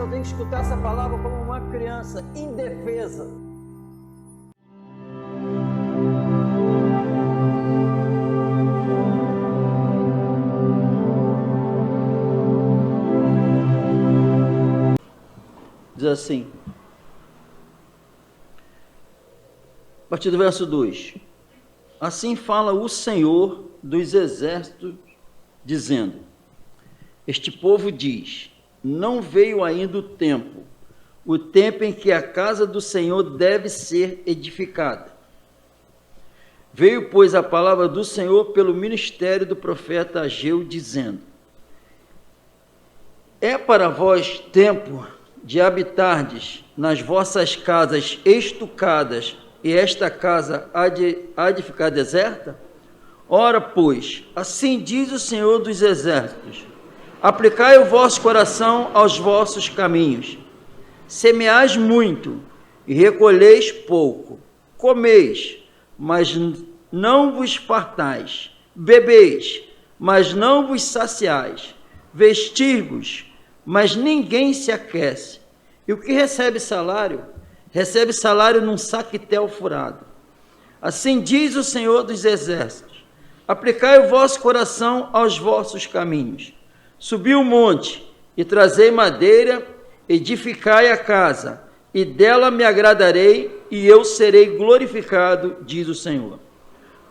eu tenho que escutar essa palavra como uma criança indefesa. Diz assim, a partir do verso 2: assim fala o Senhor dos exércitos, dizendo: este povo diz, não veio ainda o tempo em que a casa do Senhor deve ser edificada. Veio, pois, a palavra do Senhor pelo ministério do profeta Ageu, dizendo: é para vós tempo de habitardes nas vossas casas estucadas, e esta casa há de ficar deserta? Ora, pois, assim diz o Senhor dos exércitos: aplicai o vosso coração aos vossos caminhos, semeais muito e recolheis pouco, comeis, mas não vos fartais, bebeis, mas não vos saciais, vestir-vos, mas ninguém se aquece. E o que recebe salário num saquetel furado. Assim diz o Senhor dos exércitos: aplicai o vosso coração aos vossos caminhos, subi o monte e trazei madeira, edificai a casa, e dela me agradarei, e eu serei glorificado, diz o Senhor.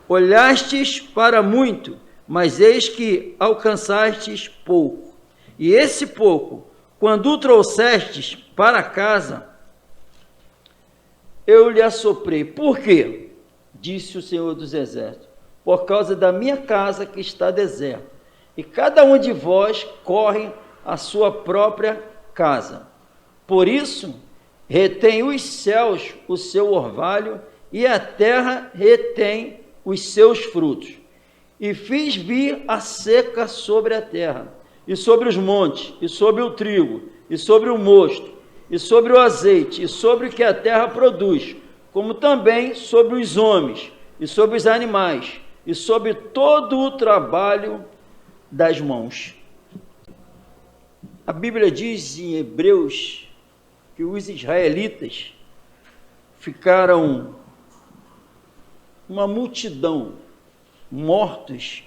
Olhastes para muito, mas eis que alcançastes pouco. E esse pouco, quando o trouxestes para casa, eu lhe assoprei. Por quê? Disse o Senhor dos exércitos: por causa da minha casa que está deserta, e cada um de vós corre a sua própria casa. Por isso, retém os céus o seu orvalho, e a terra retém os seus frutos. E fiz vir a seca sobre a terra, e sobre os montes, e sobre o trigo, e sobre o mosto, e sobre o azeite, e sobre o que a terra produz, como também sobre os homens, e sobre os animais, e sobre todo o trabalho das mãos. A Bíblia diz em Hebreus que os israelitas ficaram uma multidão mortos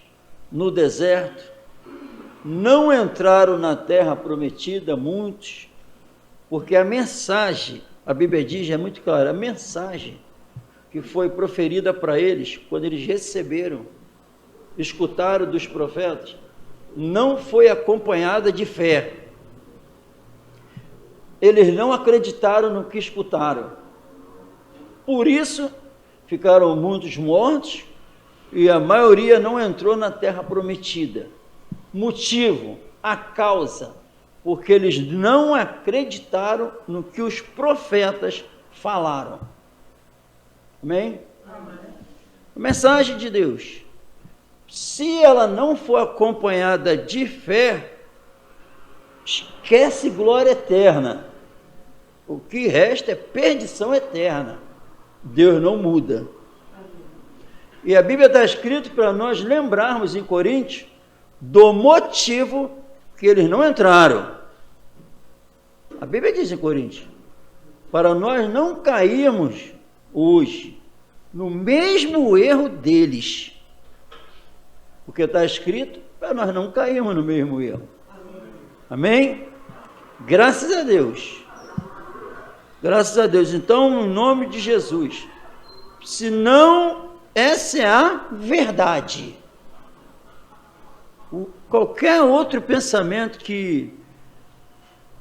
no deserto, não entraram na terra prometida, muitos, porque a mensagem, a Bíblia diz, é muito clara, a mensagem que foi proferida para eles, quando eles receberam, escutaram dos profetas, não foi acompanhada de fé. Eles não acreditaram no que escutaram. Por isso, ficaram muitos mortos, e a maioria não entrou na terra prometida. Motivo, a causa, porque eles não acreditaram no que os profetas falaram. Amém? Amém. A mensagem de Deus, se ela não for acompanhada de fé, esquece glória eterna. O que resta é perdição eterna. Deus não muda. E a Bíblia está escrito para nós lembrarmos em Coríntios do motivo que eles não entraram. A Bíblia diz em Coríntios, para nós não cairmos hoje no mesmo erro deles. Porque está escrito para nós não cairmos no mesmo erro. Amém? Graças a Deus. Graças a Deus. Então, em nome de Jesus, senão essa é a verdade. Qualquer outro pensamento que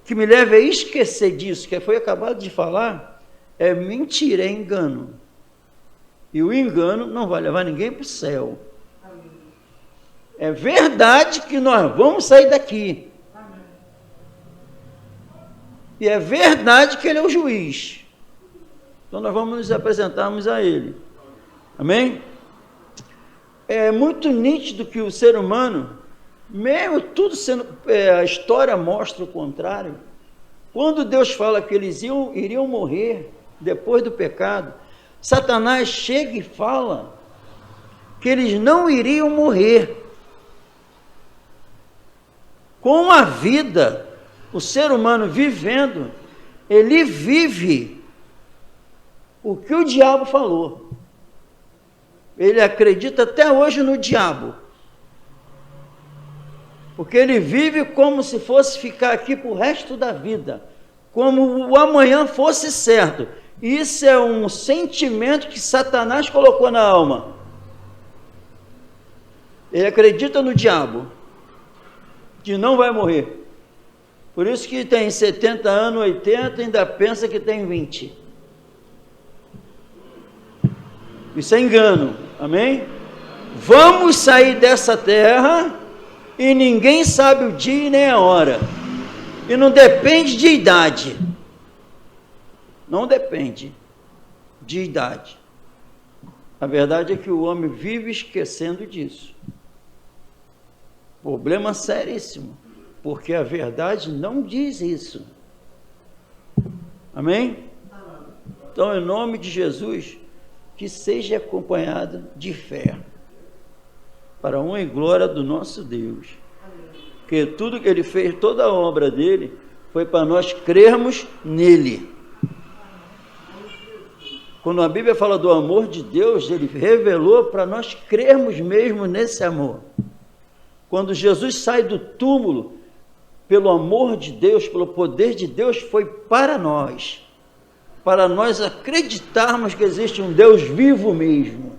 me leve a esquecer disso, que foi acabado de falar, é mentira, é engano. E o engano não vai levar ninguém para o céu. É verdade que nós vamos sair daqui. E é verdade que Ele é o juiz. Então nós vamos nos apresentarmos a Ele. Amém? É muito nítido que o ser humano, mesmo tudo sendo, a história mostra o contrário. Quando Deus fala que eles iriam morrer depois do pecado, Satanás chega e fala que eles não iriam morrer. Com a vida, o ser humano vivendo, ele vive o que o diabo falou. Ele acredita até hoje no diabo. Porque ele vive como se fosse ficar aqui para o resto da vida. Como o amanhã fosse certo. Isso é um sentimento que Satanás colocou na alma. Ele acredita no diabo, que não vai morrer. Por isso que tem 70 anos, 80, ainda pensa que tem 20. Isso é engano, amém? Vamos sair dessa terra e ninguém sabe o dia e nem a hora. E não depende de idade. Não depende de idade. A verdade é que o homem vive esquecendo disso. Problema seríssimo, porque a verdade não diz isso. Amém? Então, em nome de Jesus, que seja acompanhado de fé, para a honra e glória do nosso Deus. Porque tudo que ele fez, toda a obra dele, foi para nós crermos nele. Quando a Bíblia fala do amor de Deus, ele revelou para nós crermos mesmo nesse amor. Quando Jesus sai do túmulo, pelo amor de Deus, pelo poder de Deus, foi para nós acreditarmos que existe um Deus vivo mesmo.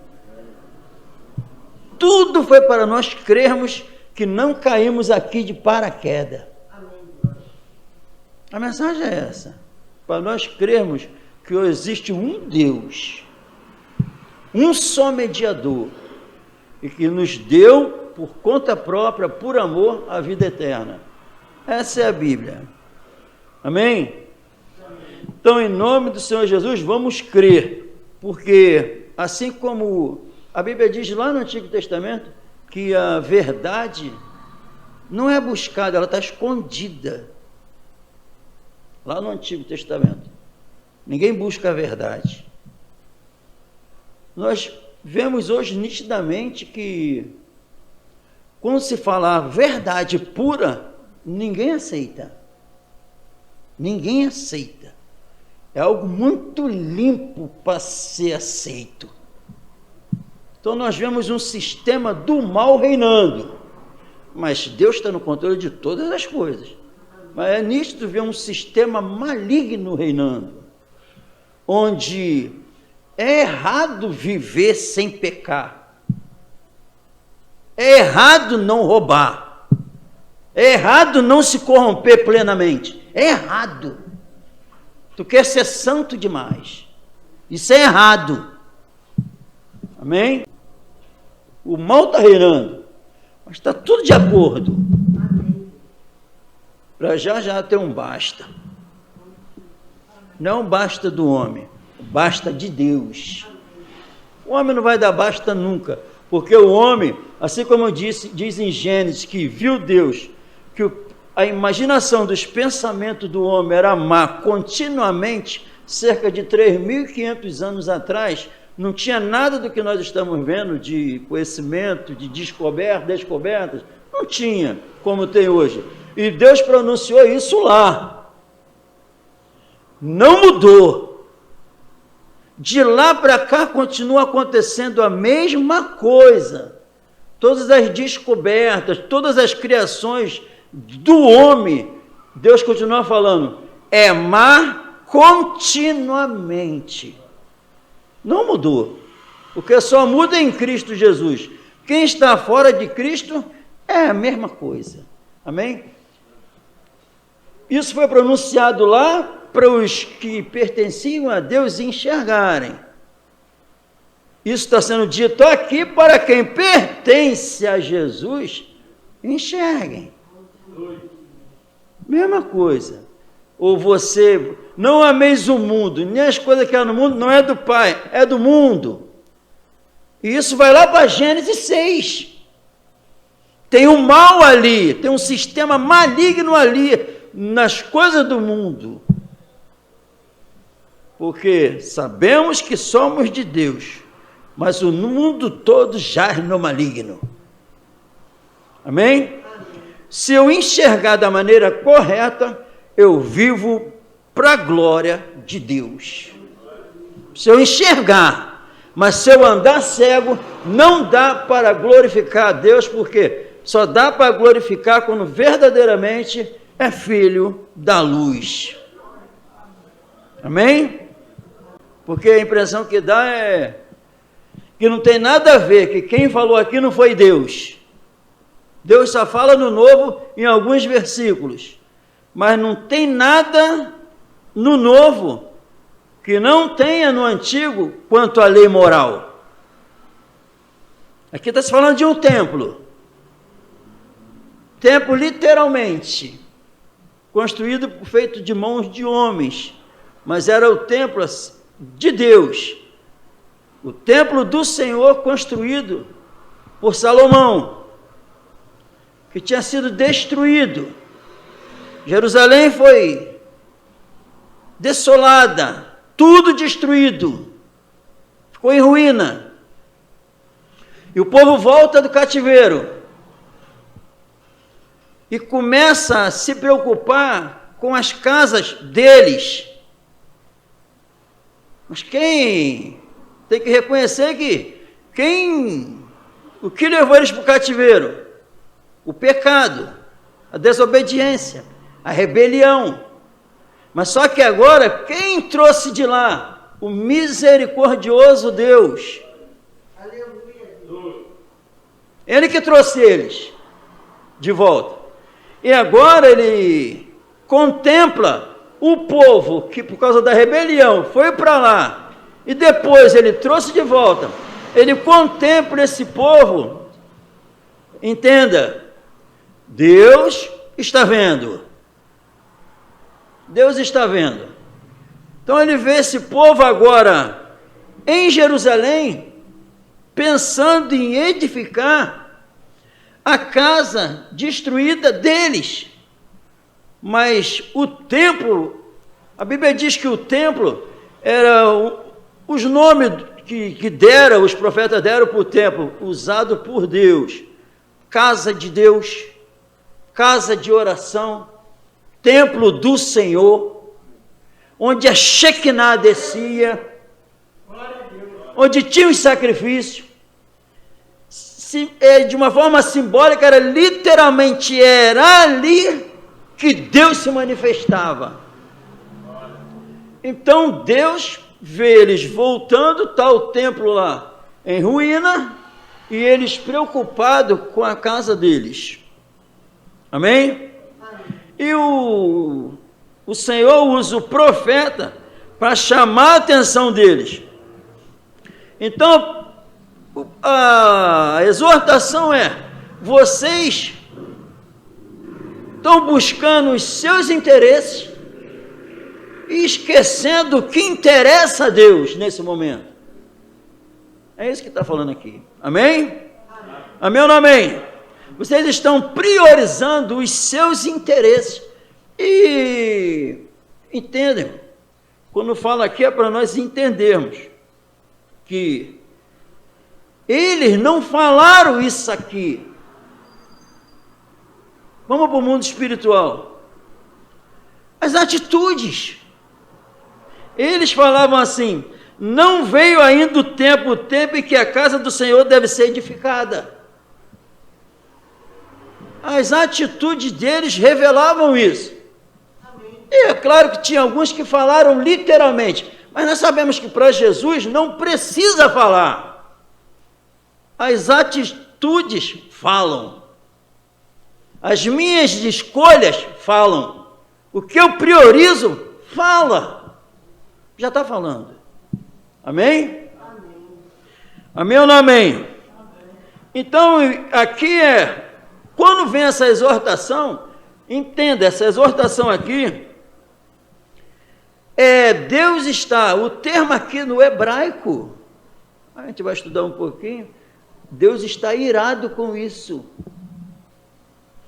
Tudo foi para nós crermos que não caímos aqui de paraquedas. A mensagem é essa, para nós crermos que existe um Deus, um só mediador, e que nos deu, por conta própria, por amor, a vida eterna. Essa é a Bíblia. Amém? Então, em nome do Senhor Jesus, vamos crer, porque assim como a Bíblia diz lá no Antigo Testamento, que a verdade não é buscada, ela está escondida. Lá no Antigo Testamento. Ninguém busca a verdade. Nós vemos hoje nitidamente que, quando se fala a verdade pura, ninguém aceita. Ninguém aceita. É algo muito limpo para ser aceito. Então nós vemos um sistema do mal reinando. Mas Deus está no controle de todas as coisas. Mas é nítido ver um sistema maligno reinando, onde é errado viver sem pecar. É errado não roubar. É errado não se corromper plenamente. É errado. Tu quer ser santo demais. Isso é errado. Amém? O mal está reinando, mas está tudo de acordo. Para já ter um basta. Não basta do homem, basta de Deus. O homem não vai dar basta nunca, porque o homem, assim como diz em Gênesis, que viu Deus, que a imaginação dos pensamentos do homem era má continuamente, cerca de 3.500 anos atrás, não tinha nada do que nós estamos vendo de conhecimento, de descobertas, não tinha como tem hoje. E Deus pronunciou isso lá. Não mudou. De lá para cá continua acontecendo a mesma coisa. Todas as descobertas, todas as criações do homem, Deus continua falando, é má continuamente. Não mudou. O que só muda é em Cristo Jesus. Quem está fora de Cristo é a mesma coisa. Amém? Isso foi pronunciado lá para os que pertenciam a Deus enxergarem. Isso está sendo dito aqui para quem pertence a Jesus enxerguem. Mesma coisa. Ou você, não ameis o mundo, nem as coisas que há no mundo, não é do Pai, é do mundo. E isso vai lá para Gênesis 6. Tem um mal ali, tem um sistema maligno ali, nas coisas do mundo. Porque sabemos que somos de Deus, mas o mundo todo jaz no maligno. Amém? Se eu enxergar da maneira correta, eu vivo para a glória de Deus. Se eu enxergar, mas se eu andar cego, não dá para glorificar a Deus, porque só dá para glorificar quando verdadeiramente é filho da luz. Amém? Porque a impressão que dá é que não tem nada a ver, que quem falou aqui não foi Deus. Deus só fala no Novo em alguns versículos, mas não tem nada no Novo que não tenha no Antigo quanto à lei moral. Aqui está se falando de um templo. Templo literalmente, construído, feito de mãos de homens, mas era o templo de Deus, o templo do Senhor construído por Salomão, que tinha sido destruído. Jerusalém foi desolada, tudo destruído, ficou em ruína. E o povo volta do cativeiro e começa a se preocupar com as casas deles. Mas quem tem que reconhecer que o que levou eles para o cativeiro? O pecado, a desobediência, a rebelião. Mas só que agora, quem trouxe de lá? O misericordioso Deus. Ele que trouxe eles de volta. E agora ele contempla o povo que por causa da rebelião foi para lá, e depois ele trouxe de volta. Ele contempla esse povo. Entenda, Deus está vendo. Deus está vendo. Então ele vê esse povo agora em Jerusalém, pensando em edificar a casa destruída deles. Mas o templo, a Bíblia diz que o templo era os nomes que deram, os profetas deram para o templo, usado por Deus. Casa de Deus, casa de oração, templo do Senhor, onde a Shekinah descia, onde tinha os sacrifícios. De uma forma simbólica, era literalmente, era ali que Deus se manifestava. Então Deus vê eles voltando, está o templo lá em ruína, e eles preocupados com a casa deles. Amém? E o Senhor usa o profeta para chamar a atenção deles. Então, a exortação é: vocês estão buscando os seus interesses e esquecendo o que interessa a Deus nesse momento. É isso que está falando aqui. Amém? Amém ou não amém? Vocês estão priorizando os seus interesses. E entendem, quando fala aqui é para nós entendermos que eles não falaram isso aqui. Vamos para o mundo espiritual. As atitudes. Eles falavam assim: não veio ainda o tempo em que a casa do Senhor deve ser edificada. As atitudes deles revelavam isso. E é claro que tinha alguns que falaram literalmente, mas nós sabemos que para Jesus não precisa falar. As atitudes falam. As minhas escolhas falam. O que eu priorizo, fala. Já está falando. Amém? Amém? Amém ou não amém? Amém? Então, aqui quando vem essa exortação, entenda, essa exortação aqui, Deus está, o termo aqui no hebraico, a gente vai estudar um pouquinho, Deus está irado com isso.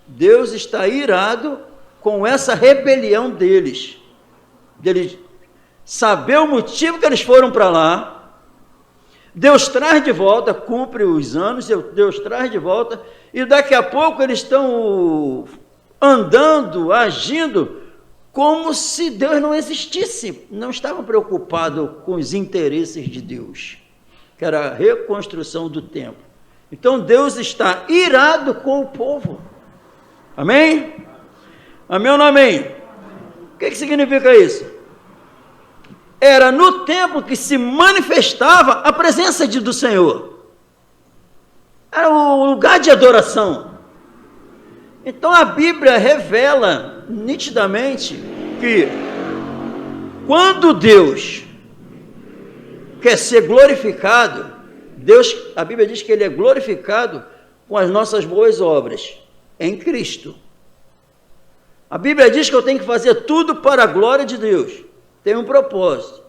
Deus está irado com essa rebelião deles saber o motivo que eles foram para lá. Deus traz de volta, cumpre os anos, Deus traz de volta, e daqui a pouco eles estão andando, agindo como se Deus não existisse, não estavam preocupados com os interesses de Deus, que era a reconstrução do templo. Então Deus está irado com o povo. Amém? Amém ou não amém? O que significa isso? Era no templo que se manifestava a presença do Senhor. Era o lugar de adoração. Então a Bíblia revela nitidamente que quando Deus quer ser glorificado, a Bíblia diz que Ele é glorificado com as nossas boas obras em Cristo. A Bíblia diz que eu tenho que fazer tudo para a glória de Deus. Tem um propósito.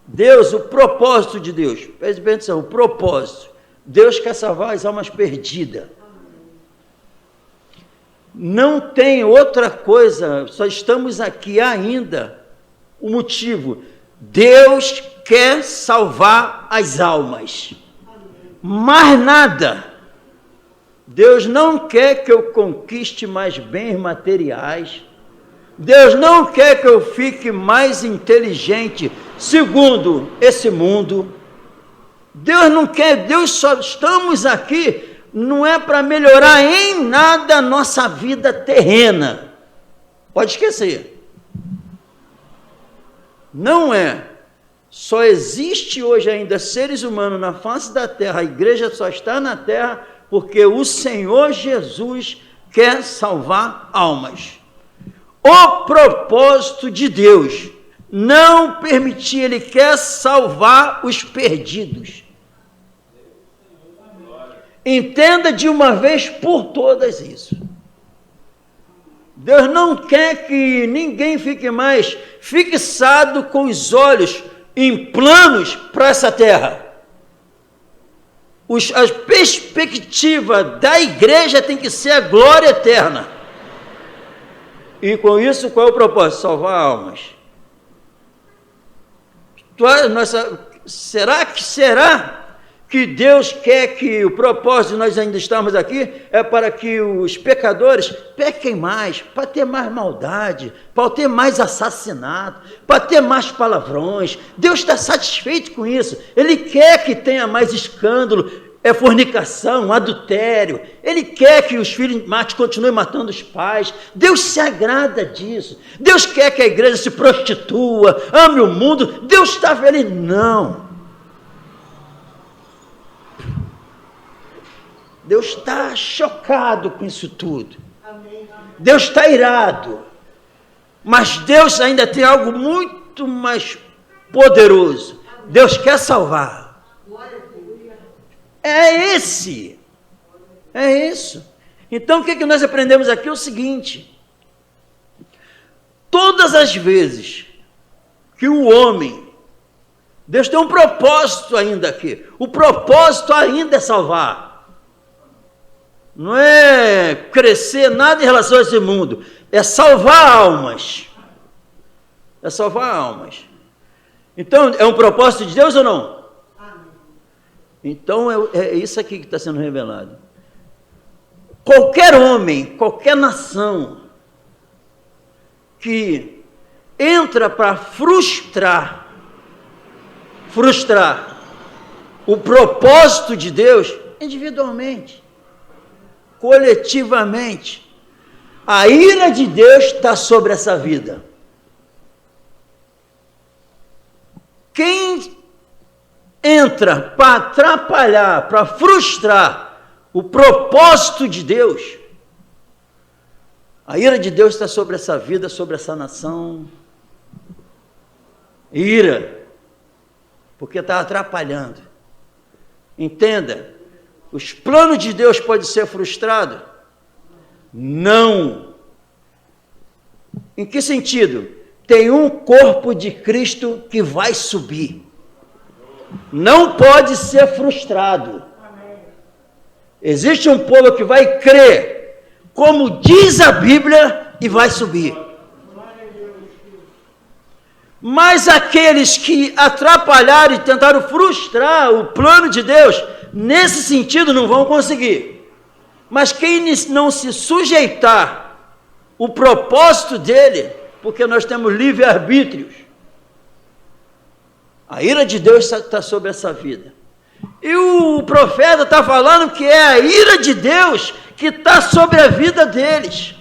Deus, o propósito de Deus, preste atenção, o propósito. Deus quer salvar as almas perdidas. Não tem outra coisa, só estamos aqui ainda. O motivo, Deus quer salvar as almas. Mais nada. Deus não quer que eu conquiste mais bens materiais. Deus não quer que eu fique mais inteligente segundo esse mundo. Deus não quer, Deus só estamos aqui, não é para melhorar em nada a nossa vida terrena. Pode esquecer. Não é. Só existe hoje ainda seres humanos na face da terra, a igreja só está na terra porque o Senhor Jesus quer salvar almas. O propósito de Deus não permitir, Ele quer salvar os perdidos. Entenda de uma vez por todas isso. Deus não quer que ninguém fique mais fixado com os olhos em planos para essa terra. A perspectiva da igreja tem que ser a glória eterna. E com isso, qual é o propósito? Salvar almas. Será que Deus quer que o propósito de nós ainda estamos aqui é para que os pecadores pequem mais, para ter mais maldade, para ter mais assassinato, para ter mais palavrões? Deus está satisfeito com isso. Ele quer que tenha mais escândalo, fornicação, adultério. Ele quer que os filhos continuem matando os pais. Deus se agrada disso. Deus quer que a igreja se prostitua, ame o mundo. Deus está feliz? Não. Deus está chocado com isso tudo. Deus está irado. Mas Deus ainda tem algo muito mais poderoso. Deus quer salvar. É isso. Então o que nós aprendemos aqui é o seguinte: todas as vezes que o homem, Deus tem um propósito ainda aqui, o propósito ainda é salvar. Não é crescer nada em relação a esse mundo, é salvar almas. É salvar almas. Então, é um propósito de Deus ou não? Então, é isso aqui que está sendo revelado. Qualquer homem, qualquer nação que entra para frustrar o propósito de Deus, individualmente, coletivamente, a ira de Deus está sobre essa vida. Quem entra para atrapalhar, para frustrar o propósito de Deus, a ira de Deus está sobre essa vida, sobre essa nação. Ira, porque está atrapalhando. Entenda, os planos de Deus podem ser frustrados? Não. Em que sentido? Tem um corpo de Cristo que vai subir. Não pode ser frustrado. Existe um povo que vai crer, como diz a Bíblia, e vai subir. Mas aqueles que atrapalharam e tentaram frustrar o plano de Deus, nesse sentido não vão conseguir. Mas quem não se sujeitar o propósito dele, porque nós temos livre-arbítrios. A ira de Deus está sobre essa vida. E o profeta está falando que é a ira de Deus que está sobre a vida deles.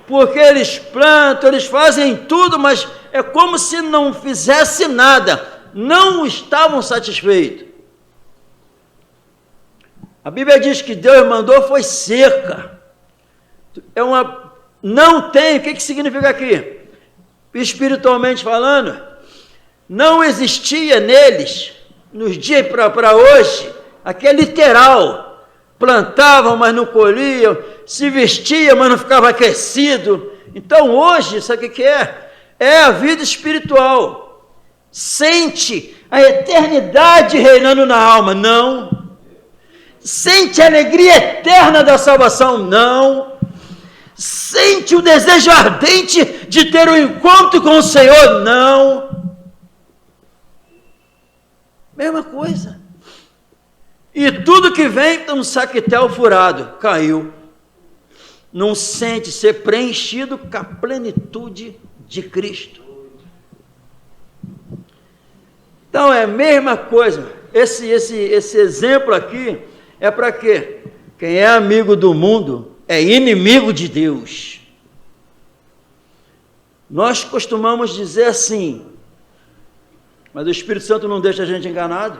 Porque eles plantam, eles fazem tudo, mas é como se não fizesse nada. Não estavam satisfeitos. A Bíblia diz que Deus mandou foi seca. Não tem, o que significa aqui? Espiritualmente falando, não existia neles, nos dias para hoje, aqui é literal, plantavam, mas não colhiam, se vestiam, mas não ficava aquecido. Então hoje, sabe o que é? É a vida espiritual. Sente a eternidade reinando na alma? Não. Sente a alegria eterna da salvação? Não. Sente o desejo ardente de ter um encontro com o Senhor? Não. Mesma coisa. E tudo que vem está um saquetel furado, caiu. Não sente ser preenchido com a plenitude de Cristo. Então é a mesma coisa. Esse exemplo aqui é para quê? Quem é amigo do mundo é inimigo de Deus. Nós costumamos dizer assim, mas o Espírito Santo não deixa a gente enganado.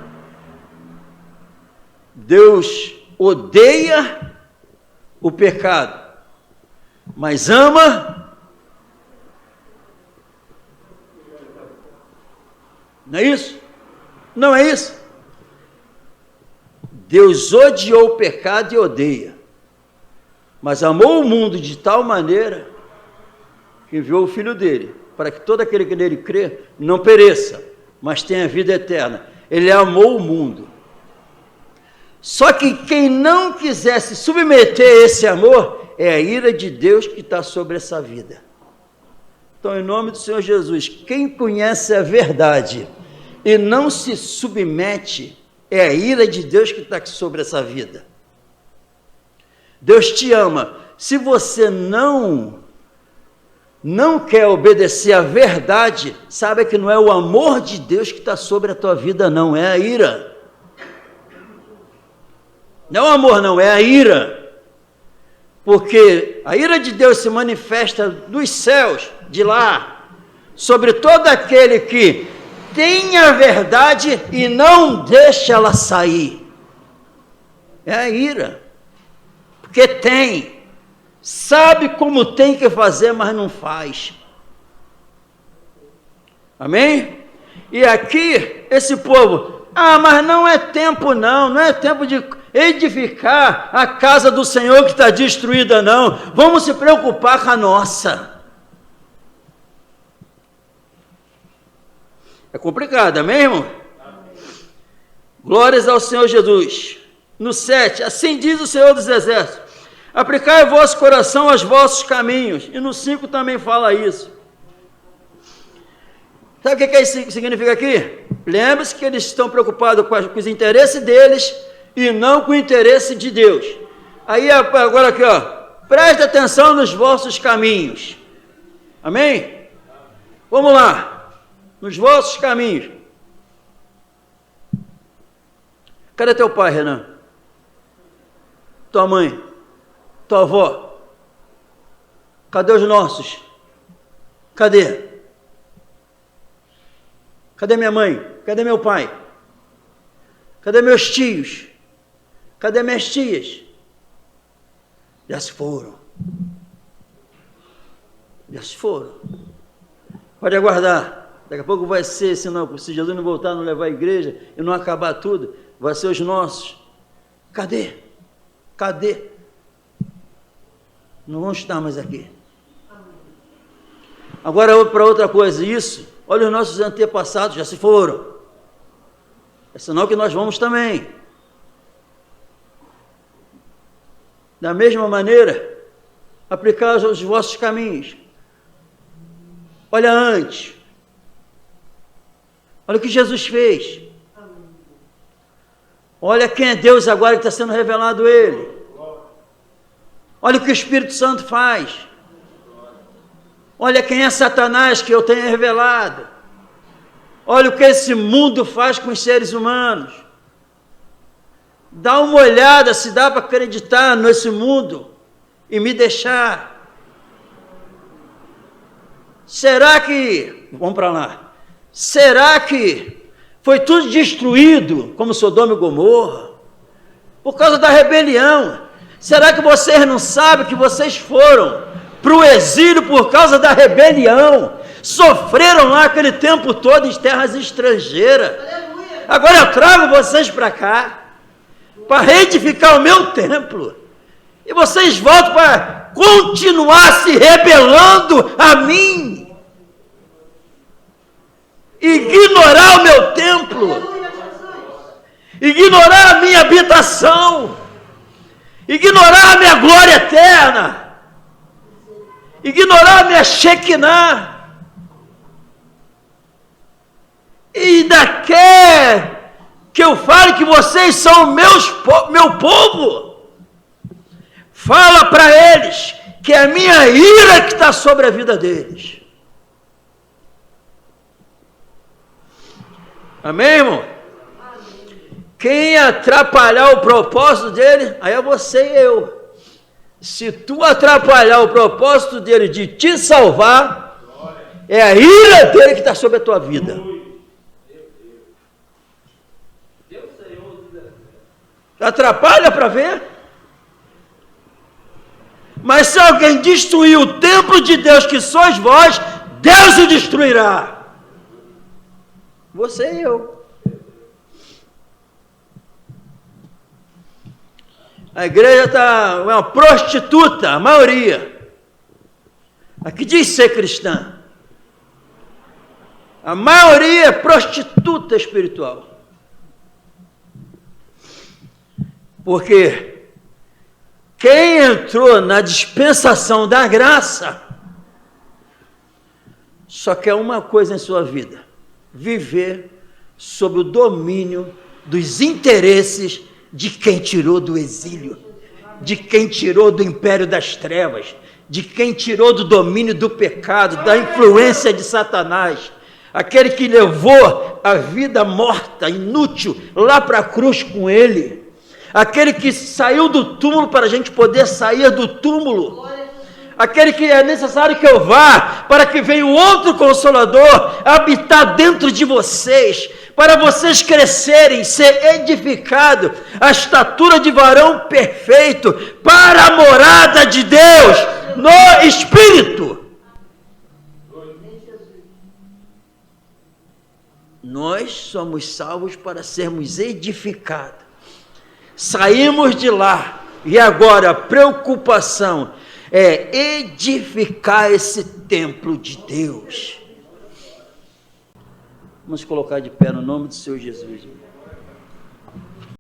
Deus odeia o pecado, mas ama. Não é isso? Não é isso? Deus odiou o pecado e odeia, mas amou o mundo de tal maneira que enviou o Filho dele, para que todo aquele que nele crê não pereça, mas tenha vida eterna. Ele amou o mundo. Só que quem não quiser se submeter a esse amor, é a ira de Deus que está sobre essa vida. Então, em nome do Senhor Jesus, quem conhece a verdade e não se submete, é a ira de Deus que está sobre essa vida. Deus te ama. Se você não quer obedecer à verdade, sabe que não é o amor de Deus que está sobre a tua vida, não, é a ira. Não é o amor, não, é a ira. Porque a ira de Deus se manifesta dos céus, de lá, sobre todo aquele que tem a verdade e não deixa ela sair. É a ira. Porque tem. Sabe como tem que fazer, mas não faz. Amém? E aqui, esse povo, mas não é tempo não é tempo de edificar a casa do Senhor que está destruída não, vamos se preocupar com a nossa. É complicado, amém, irmão? Glórias ao Senhor Jesus. No 7, assim diz o Senhor dos Exércitos, aplicai o vosso coração aos vossos caminhos. E no 5 também fala isso. Sabe o que isso significa aqui? Lembre-se que eles estão preocupados com os interesses deles e não com o interesse de Deus. Aí agora aqui, preste atenção nos vossos caminhos. Amém? Vamos lá. Nos vossos caminhos. Cadê teu pai, Renan? Tua mãe? Tua avó? Cadê os nossos? Cadê? Cadê minha mãe? Cadê meu pai? Cadê meus tios? Cadê minhas tias? Já se foram. Já se foram. Pode aguardar. Daqui a pouco vai ser, se Jesus não voltar, não levar a igreja e não acabar tudo, vai ser os nossos. Cadê? Cadê? Não vão estar mais aqui. Agora, para outra coisa, isso, olha os nossos antepassados, já se foram. É sinal que nós vamos também. Da mesma maneira, aplicar os vossos caminhos. Olha antes. Olha o que Jesus fez. Olha quem é Deus agora que está sendo revelado Ele. Olha o que o Espírito Santo faz. Olha quem é Satanás que eu tenho revelado. Olha o que esse mundo faz com os seres humanos. Dá uma olhada se dá para acreditar nesse mundo e me deixar. Será que, vamos para lá, será que foi tudo destruído como Sodoma e Gomorra? Por causa da rebelião. Será que vocês não sabem que vocês foram para o exílio por causa da rebelião? Sofreram lá aquele tempo todo em terras estrangeiras. Agora eu trago vocês para cá, para reedificar o meu templo. E vocês voltam para continuar se rebelando a mim. Ignorar o meu templo. Ignorar a minha habitação. Ignorar a minha glória eterna. Ignorar a minha Shekinah. E ainda quer que eu fale que vocês são meu povo? Fala para eles que é a minha ira que está sobre a vida deles. Amém, irmão? Quem atrapalhar o propósito dele, aí é você e eu. Se tu atrapalhar o propósito dele de te salvar, é a ira dele que está sobre a tua vida. Atrapalha para ver? Mas se alguém destruir o templo de Deus que sois vós, Deus o destruirá. Você e eu. A igreja está uma prostituta, a maioria. Aqui diz ser cristã. A maioria é prostituta espiritual. Porque quem entrou na dispensação da graça só quer uma coisa em sua vida: viver sob o domínio dos interesses de quem tirou do exílio, de quem tirou do império das trevas, de quem tirou do domínio do pecado, da influência de Satanás, aquele que levou a vida morta, inútil, lá para a cruz com ele, aquele que saiu do túmulo para a gente poder sair do túmulo, aquele que é necessário que eu vá para que venha um outro Consolador habitar dentro de vocês, para vocês crescerem, ser edificados à estatura de varão perfeito, para a morada de Deus no Espírito. Nós somos salvos para sermos edificados. Saímos de lá e agora a preocupação é edificar esse templo de Deus. Vamos colocar de pé no nome do Senhor Jesus.